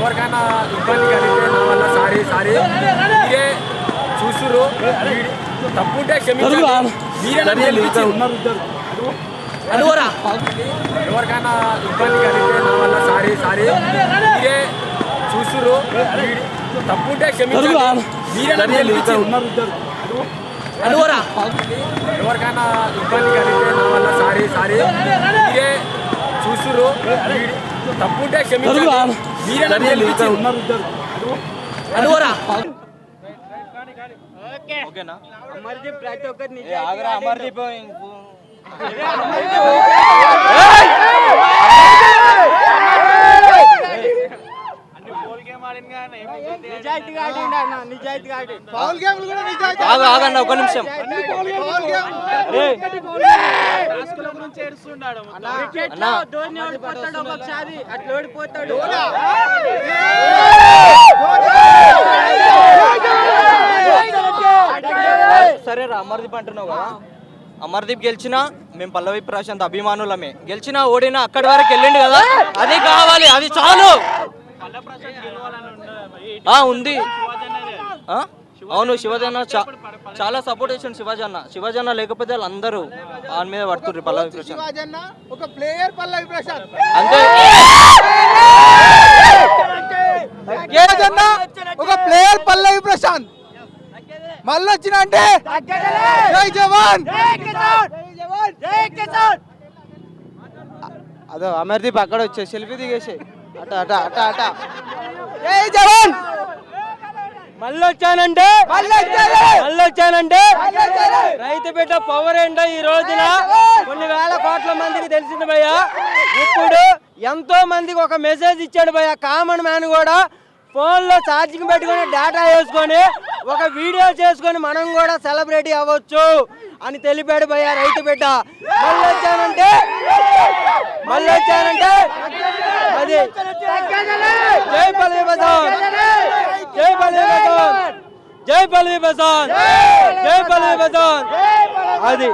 ఎవరికైనా ఇబ్బంది కలిగితే నా వల్ల సారీ మీరే చూస్తురు, తప్పుంటే క్షమించండి. ఎవరికైనా ఇబ్బంది కలిగితే నా వల్ల సారీ మీరే చూస్తురు, తప్పుంటే క్షమించండి. ఎవరికైనా ఇబ్బంది కలిగితే నా వల్ల సారీ మీరే చూస్తురు, తప్పుంటే క్షమించండి. అమర్దీప్ ప్రతి ఒక్కరిని అమర్దీప్ ఆగండి ఒక నిమిషం. సరేరా అమర్దీప్ అంటున్నావు కదా, అమర్దీప్ గెలిచినా మేము పల్లవి ప్రశాంత్ అభిమానులమే. గెలిచినా ఓడినా అక్కడి వరకు వెళ్ళిండు కదా, అది కావాలి, అది చాలు. ఉంది అవును, శివాజన్న చాలా సపోర్ట్ చేసిండు. శివాజన్న లేకపోతే వాళ్ళందరూ ఆయన మీద పడుతుర్రు. పల్లవి ప్రశాంత్ ఒక ప్లేయర్, పల్లవి ప్రశాంత్ అంతే. ఒక ప్లేయర్ పల్లవి ప్రశాంత్ మళ్ళీ వచ్చిన అంటే జై జవాన్. అదో అమర్దీప్ అక్కడ వచ్చే సెల్ఫీ దిగేసి అట అట అట అట జై జవాన్. మళ్ళీ వచ్చానంటే రైతు బిడ్డ పవర్ ఏంటో ఈ రోజున కొన్ని వేల కోట్ల మందికి తెలిసింది భయ్య. ఇప్పుడు ఎంతో మందికి ఒక మెసేజ్ ఇచ్చాడు భయ్య. కామన్ మ్యాన్ కూడా ఫోన్లో ఛార్జింగ్ పెట్టుకొని డేటా వేసుకొని ఒక వీడియో చేసుకొని మనం కూడా సెలబ్రిటీ అవ్వచ్చు అని తెలిపాడు భయ్య రైతు బిడ్డ. మళ్ళీ వచ్చానంటే అది జై పల్లవి ప్రశాంత్, జై పల్లవి ప్రశాంత్, జై పల్లవి ప్రశాంత్, జై పల్లవి ప్రశాంత్. అది